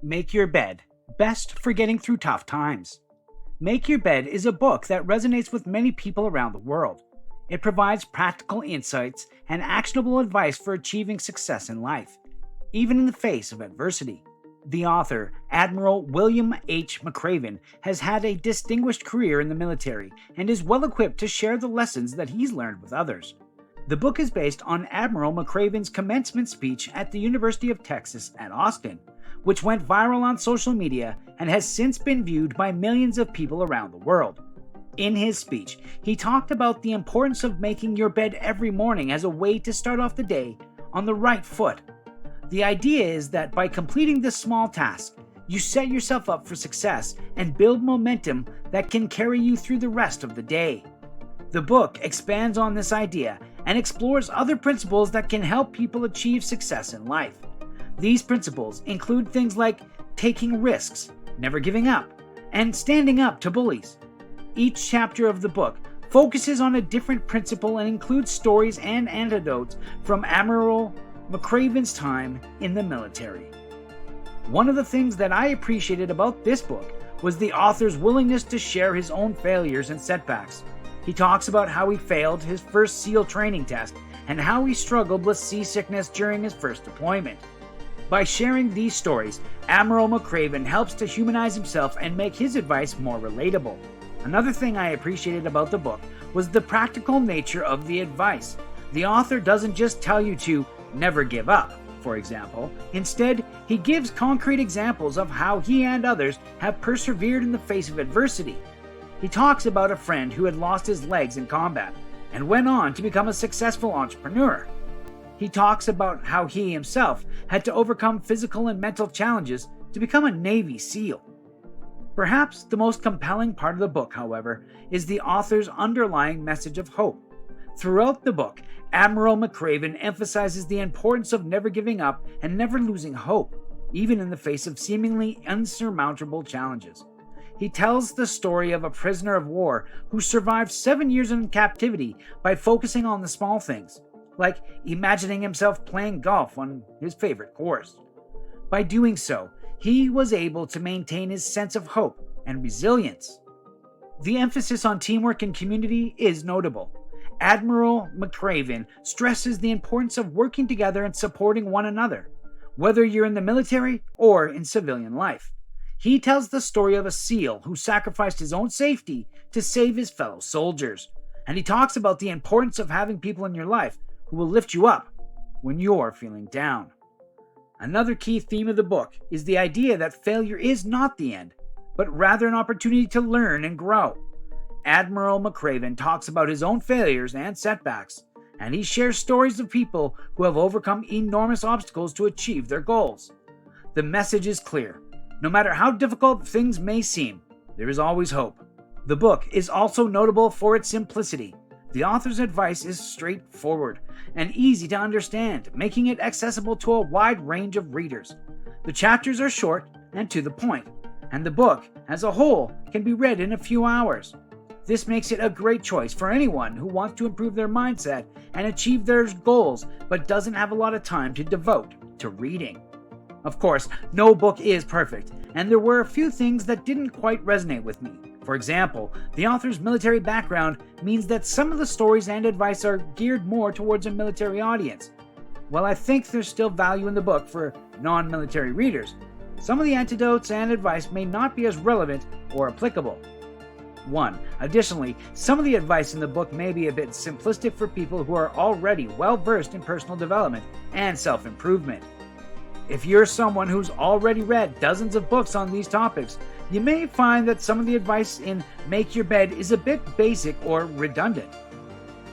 Make Your Bed, Best for Getting Through Tough Times. Make Your Bed is a book that resonates with many people around the world. It provides practical insights and actionable advice for achieving success in life, even in the face of adversity. The author, Admiral William H. McRaven, has had a distinguished career in the military and is well equipped to share the lessons that he's learned with others. The book is based on Admiral McRaven's commencement speech at the University of Texas at Austin, which went viral on social media and has since been viewed by millions of people around the world. In his speech, he talked about the importance of making your bed every morning as a way to start off the day on the right foot. The idea is that by completing this small task, you set yourself up for success and build momentum that can carry you through the rest of the day. The book expands on this idea and explores other principles that can help people achieve success in life. These principles include things like taking risks, never giving up, and standing up to bullies. Each chapter of the book focuses on a different principle and includes stories and anecdotes from Admiral McRaven's time in the military. One of the things that I appreciated about this book was the author's willingness to share his own failures and setbacks. He talks about how he failed his first SEAL training test and how he struggled with seasickness during his first deployment. By sharing these stories, Admiral McRaven helps to humanize himself and make his advice more relatable. Another thing I appreciated about the book was the practical nature of the advice. The author doesn't just tell you to never give up, for example. Instead, he gives concrete examples of how he and others have persevered in the face of adversity. He talks about a friend who had lost his legs in combat and went on to become a successful entrepreneur. He talks about how he himself had to overcome physical and mental challenges to become a Navy SEAL. Perhaps the most compelling part of the book, however, is the author's underlying message of hope. Throughout the book, Admiral McRaven emphasizes the importance of never giving up and never losing hope, even in the face of seemingly insurmountable challenges. He tells the story of a prisoner of war who survived 7 years in captivity by focusing on the small things, like imagining himself playing golf on his favorite course. By doing so, he was able to maintain his sense of hope and resilience. The emphasis on teamwork and community is notable. Admiral McRaven stresses the importance of working together and supporting one another, whether you're in the military or in civilian life. He tells the story of a SEAL who sacrificed his own safety to save his fellow soldiers, and he talks about the importance of having people in your life who will lift you up when you're feeling down. Another key theme of the book is the idea that failure is not the end, but rather an opportunity to learn and grow. Admiral McRaven talks about his own failures and setbacks, and he shares stories of people who have overcome enormous obstacles to achieve their goals. The message is clear. No matter how difficult things may seem, there is always hope. The book is also notable for its simplicity. The author's advice is straightforward and easy to understand, making it accessible to a wide range of readers. The chapters are short and to the point, and the book, as a whole, can be read in a few hours. This makes it a great choice for anyone who wants to improve their mindset and achieve their goals but doesn't have a lot of time to devote to reading. Of course, no book is perfect, and there were a few things that didn't quite resonate with me. For example, the author's military background means that some of the stories and advice are geared more towards a military audience. While I think there's still value in the book for non-military readers, some of the anecdotes and advice may not be as relevant or applicable. Additionally, some of the advice in the book may be a bit simplistic for people who are already well-versed in personal development and self-improvement. If you're someone who's already read dozens of books on these topics, you may find that some of the advice in Make Your Bed is a bit basic or redundant.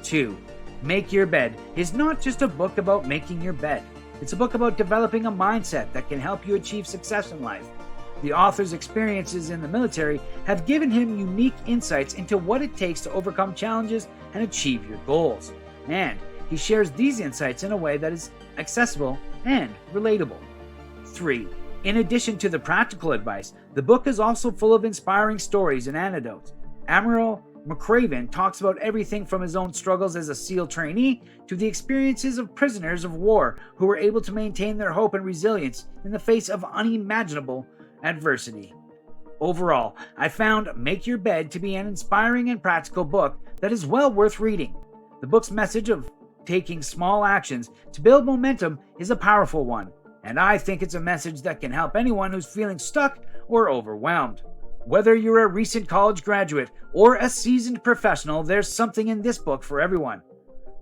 2. Make Your Bed is not just a book about making your bed. It's a book about developing a mindset that can help you achieve success in life. The author's experiences in the military have given him unique insights into what it takes to overcome challenges and achieve your goals. And he shares these insights in a way that is accessible and relatable. 3. In addition to the practical advice, the book is also full of inspiring stories and anecdotes. Admiral McRaven talks about everything from his own struggles as a SEAL trainee to the experiences of prisoners of war who were able to maintain their hope and resilience in the face of unimaginable adversity. Overall, I found Make Your Bed to be an inspiring and practical book that is well worth reading. The book's message of taking small actions to build momentum is a powerful one, and I think it's a message that can help anyone who's feeling stuck or overwhelmed. Whether you're a recent college graduate or a seasoned professional, there's something in this book for everyone.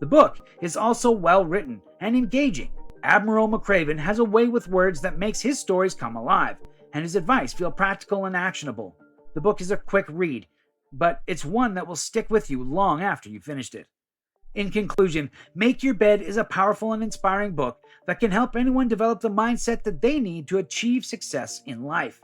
The book is also well written and engaging. Admiral McRaven has a way with words that makes his stories come alive, and his advice feel practical and actionable. The book is a quick read, but it's one that will stick with you long after you finished it. In conclusion, Make Your Bed is a powerful and inspiring book that can help anyone develop the mindset that they need to achieve success in life.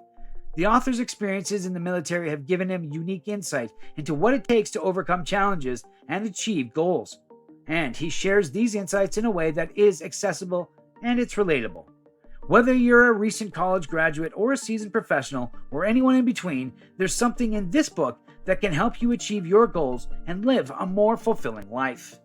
The author's experiences in the military have given him unique insight into what it takes to overcome challenges and achieve goals. And he shares these insights in a way that is accessible and it's relatable. Whether you're a recent college graduate or a seasoned professional or anyone in between, there's something in this book that can help you achieve your goals and live a more fulfilling life.